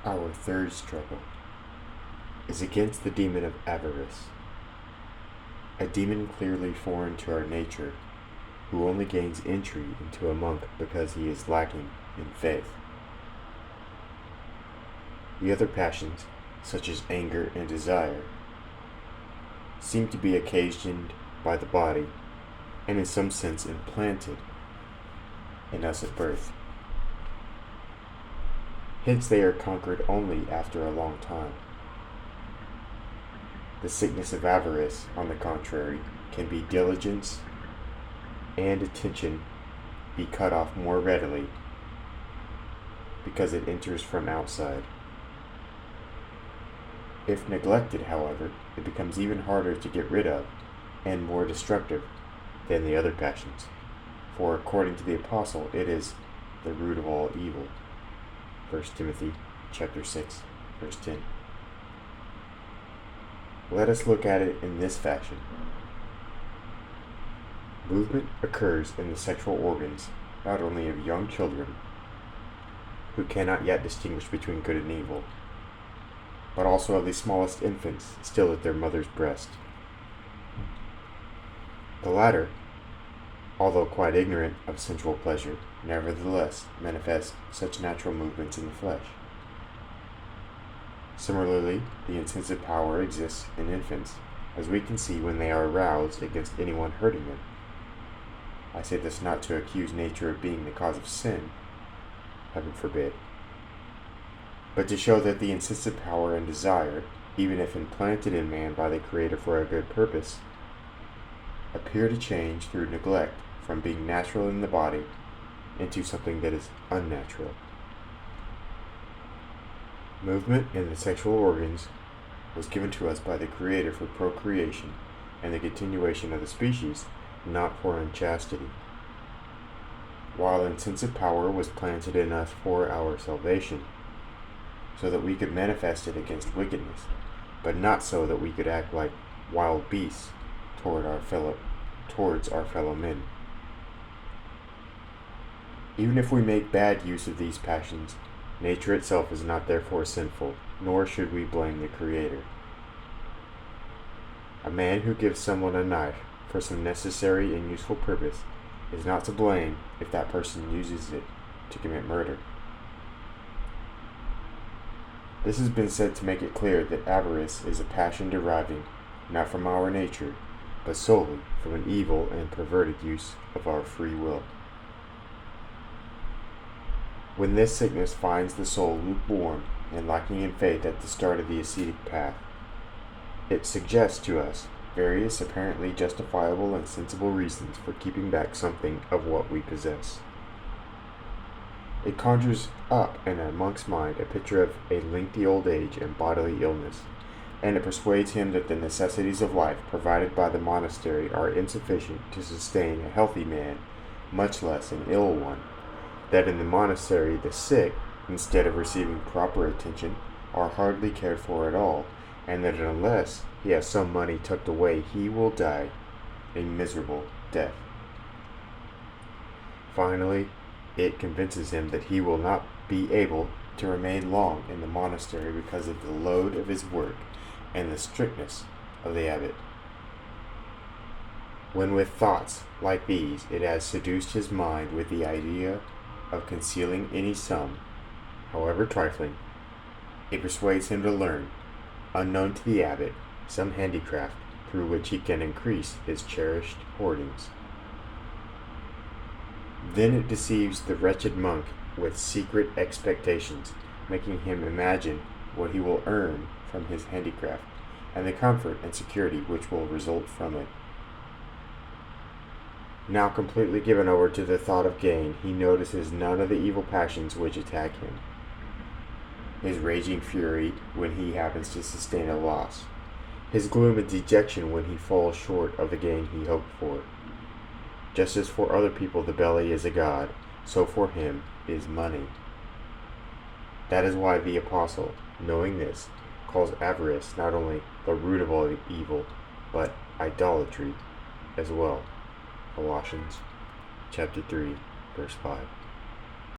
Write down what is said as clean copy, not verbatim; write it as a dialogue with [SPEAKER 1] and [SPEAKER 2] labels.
[SPEAKER 1] Our third struggle is against the demon of avarice, a demon clearly foreign to our nature, who only gains entry into a monk because he is lacking in faith. The other passions, such as anger and desire, seem to be occasioned by the body and in some sense implanted in us at birth. Hence they are conquered only after a long time. The sickness of avarice, on the contrary, can be diligence and attention be cut off more readily because it enters from outside. If neglected, however, it becomes even harder to get rid of and more destructive than the other passions, for according to the Apostle, it is the root of all evil. 1 Timothy chapter 6, verse 10. Let us look at it in this fashion. Movement occurs in the sexual organs not only of young children, who cannot yet distinguish between good and evil, but also of the smallest infants still at their mother's breast. The latter, although quite ignorant of sensual pleasure, nevertheless manifest such natural movements in the flesh. Similarly, the intensive power exists in infants, as we can see when they are aroused against anyone hurting them. I say this not to accuse nature of being the cause of sin, heaven forbid, but to show that the insistent power and desire, even if implanted in man by the Creator for a good purpose, appear to change through neglect from being natural in the body into something that is unnatural. Movement in the sexual organs was given to us by the Creator for procreation and the continuation of the species, not for unchastity. While intensive power was planted in us for our salvation, so that we could manifest it against wickedness, but not so that we could act like wild beasts towards our fellow men. Even if we make bad use of these passions, nature itself is not therefore sinful, nor should we blame the Creator. A man who gives someone a knife for some necessary and useful purpose is not to blame if that person uses it to commit murder. This has been said to make it clear that avarice is a passion deriving not from our nature, but solely from an evil and perverted use of our free will. When this sickness finds the soul lukewarm and lacking in faith at the start of the ascetic path, it suggests to us various apparently justifiable and sensible reasons for keeping back something of what we possess. It conjures up in a monk's mind a picture of a lengthy old age and bodily illness, and it persuades him that the necessities of life provided by the monastery are insufficient to sustain a healthy man, much less an ill one, that in the monastery the sick, instead of receiving proper attention, are hardly cared for at all, and that unless he has some money tucked away he will die a miserable death. Finally, it convinces him that he will not be able to remain long in the monastery because of the load of his work and the strictness of the abbot. When with thoughts like these it has seduced his mind with the idea of concealing any sum, however trifling, it persuades him to learn, unknown to the abbot, some handicraft through which he can increase his cherished hoardings. Then it deceives the wretched monk with secret expectations, making him imagine what he will earn from his handicraft, and the comfort and security which will result from it. Now completely given over to the thought of gain, he notices none of the evil passions which attack him. His raging fury when he happens to sustain a loss, his gloom and dejection when he falls short of the gain he hoped for. Just as for other people the belly is a god, so for him is money. That is why the Apostle, knowing this, calls avarice not only the root of all evil, but idolatry as well. Colossians chapter 3, verse 5.